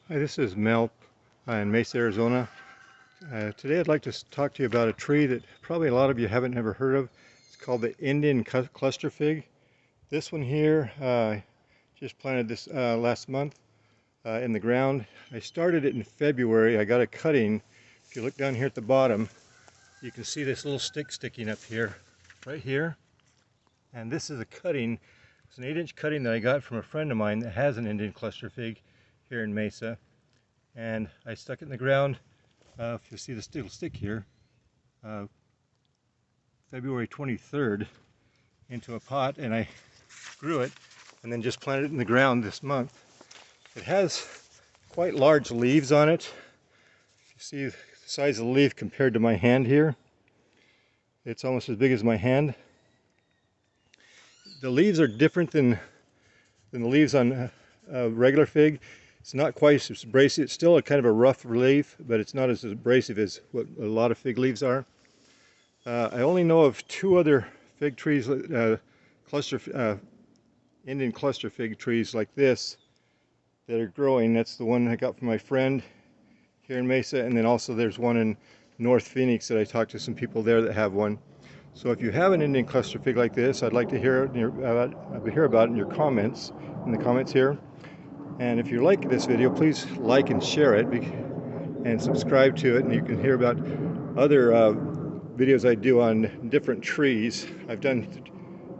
Hi, this is Mel in Mesa, Arizona. Today I'd like to talk to you about a tree that probably a lot of you haven't ever heard of. It's called the Indian cluster fig. This one here, just planted this last month in the ground. I started it in February. I got a cutting. If you look down here at the bottom, you can see this little stick sticking up here, right here. And this is a cutting. It's an 8-inch cutting that I got from a friend of mine that has an Indian cluster fig here in Mesa. And I stuck it in the ground. If you see this little stick here, February 23rd, into a pot, and I grew it and then just planted it in the ground this month. It has quite large leaves on it. You see the size of the leaf compared to my hand here. It's almost as big as my hand. The leaves are different than the leaves on a regular fig. It's not quite as abrasive. It's still a kind of a rough leaf, but it's not as abrasive as what a lot of fig leaves are. I only know of 2 other fig trees, Indian cluster fig trees like this that are growing. That's the one I got from my friend here in Mesa, and then also there's one in North Phoenix that I talked to some people there that have one. So if you have an Indian cluster fig like this, I'd like to hear about it in your comments, here. And if you like this video, please like and share it and subscribe to it, and you can hear about other videos I do on different trees. I've done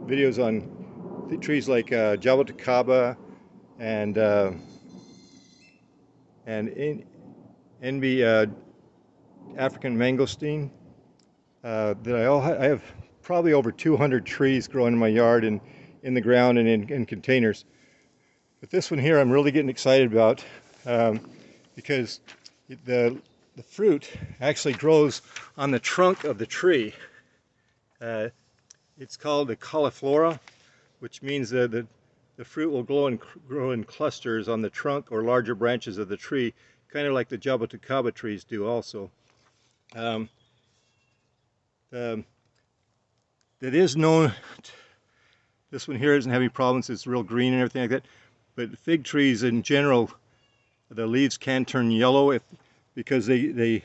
videos on trees like Jaboticaba and NB African mangosteen. I have probably over 200 trees growing in my yard and in the ground and in containers. But this one here I'm really getting excited about because the fruit actually grows on the trunk of the tree. It's called the cauliflora, which means that the fruit will grow in clusters on the trunk or larger branches of the tree, kind of like the Jaboticaba trees do also. It is known, this one here doesn't have any problems, it's real green and everything like that, but fig trees in general, the leaves can turn yellow because they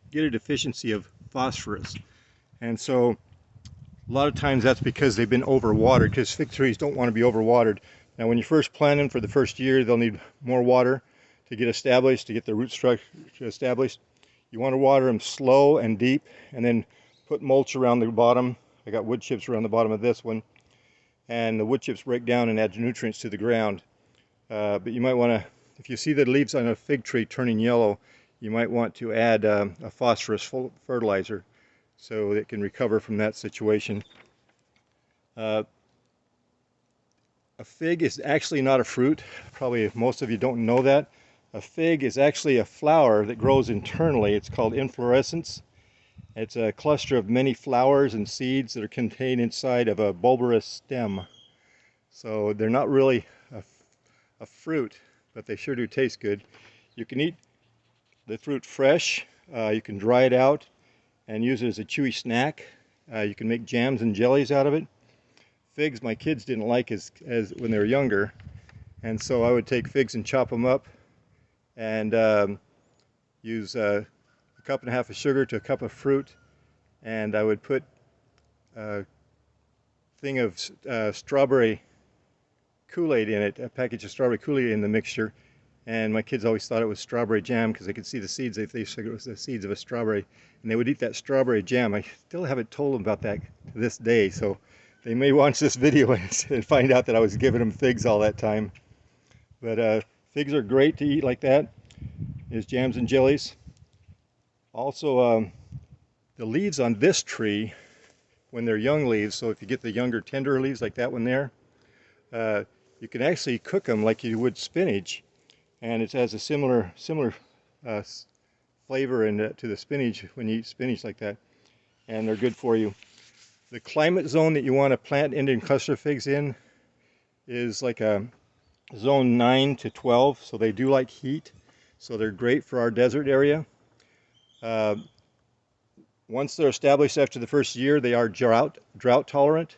get a deficiency of phosphorus. And so a lot of times that's because they've been overwatered, because fig trees don't want to be overwatered. Now when you first plant them for the first year, they'll need more water to get established, to get the root structure established. You want to water them slow and deep, and then put mulch around the bottom. I got wood chips around the bottom of this one, and the wood chips break down and add nutrients to the ground. But you might want to, if you see the leaves on a fig tree turning yellow, you might want to add a phosphorus fertilizer so it can recover from that situation. A fig is actually not a fruit. Probably most of you don't know that. A fig is actually a flower that grows internally. It's called inflorescence. It's a cluster of many flowers and seeds that are contained inside of a bulbous stem. So they're not really a fruit, but they sure do taste good. You can eat the fruit fresh. You can dry it out and use it as a chewy snack. You can make jams and jellies out of it. Figs my kids didn't like as when they were younger, and so I would take figs and chop them up and use a cup and a half of sugar to a cup of fruit, and I would put a thing of strawberry Kool-Aid in it, a package of strawberry Kool-Aid in the mixture, and my kids always thought it was strawberry jam because they could see the seeds. They said it was the seeds of a strawberry, and they would eat that strawberry jam. I still haven't told them about that to this day, so they may watch this video and find out that I was giving them figs all that time. But figs are great to eat like that, as jams and jellies. Also, the leaves on this tree, when they're young leaves, so if you get the younger tender leaves like that one there, you can actually cook them like you would spinach, and it has a similar flavor to the spinach when you eat spinach like that, and they're good for you. The climate zone that you want to plant Indian cluster figs in is like a zone 9 to 12, so they do like heat, so they're great for our desert area. Once they're established after the first year, they are drought tolerant,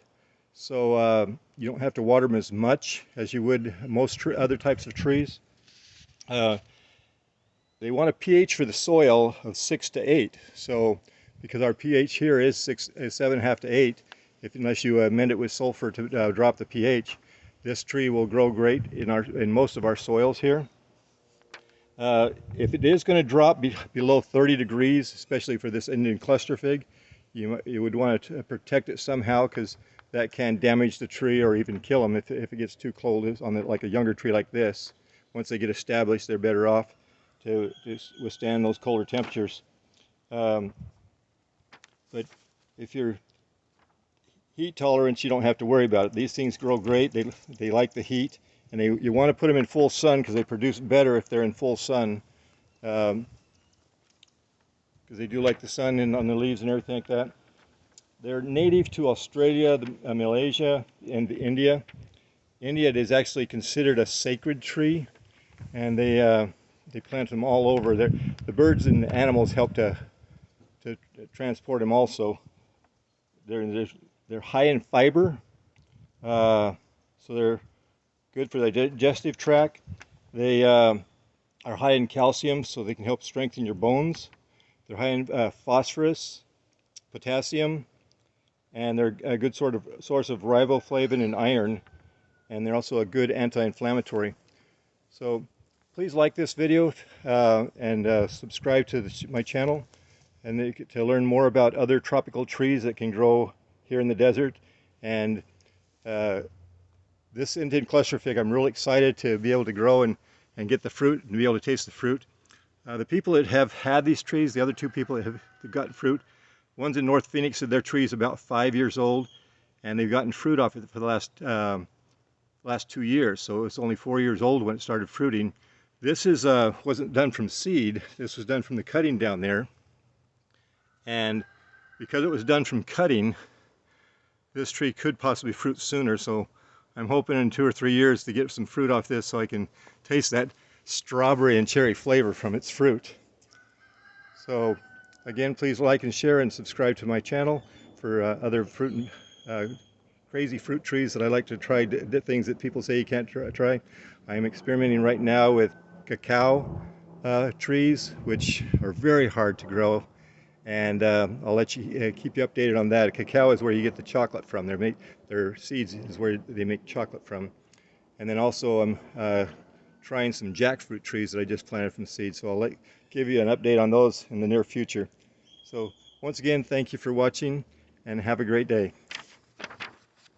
so you don't have to water them as much as you would most other types of trees. they want a pH for the soil of 6 to 8. So because our pH here is 7.5 to 8, unless you amend it with sulfur to drop the pH, this tree will grow great in most of our soils here. If it is going to drop below 30 degrees, especially for this Indian cluster fig, you would want to protect it somehow, because that can damage the tree or even kill them if it gets too cold on like a younger tree like this. Once they get established, they're better off to withstand those colder temperatures. But if you're heat tolerance, you don't have to worry about it. These things grow great. They like the heat, and you want to put them in full sun because they produce better if they're in full sun. Because they do like the sun on the leaves and everything like that. They're native to Australia, Malaysia, and India. India is actually considered a sacred tree, and they plant them all over. The birds and the animals help to transport them also. They're high in fiber, so they're good for the digestive tract. They are high in calcium, so they can help strengthen your bones. They're high in phosphorus, potassium, and they're a good source of riboflavin and iron, and they're also a good anti-inflammatory. So please like this video and subscribe to my channel, and to learn more about other tropical trees that can grow here in the desert. And this Indian cluster fig, I'm really excited to be able to grow and get the fruit and be able to taste the fruit. The people that have had these trees, the other two people that have gotten fruit, one's in North Phoenix, and their tree is about 5 years old, and they've gotten fruit off it for the last 2 years. So it was only 4 years old when it started fruiting. This wasn't done from seed. This was done from the cutting down there. And because it was done from cutting, this tree could possibly fruit sooner. So I'm hoping in 2 or 3 years to get some fruit off this, so I can taste that strawberry and cherry flavor from its fruit. So again, please like and share and subscribe to my channel for other fruit and crazy fruit trees that I like to try, things that people say you can't try. I am experimenting right now with cacao trees, which are very hard to grow, and I'll let you keep you updated on that. Cacao is where you get the chocolate from. Their seeds is where they make chocolate from. And then also I'm trying some jackfruit trees that I just planted from seed, so I'll give you an update on those in the near future. So once again, thank you for watching, and have a great day.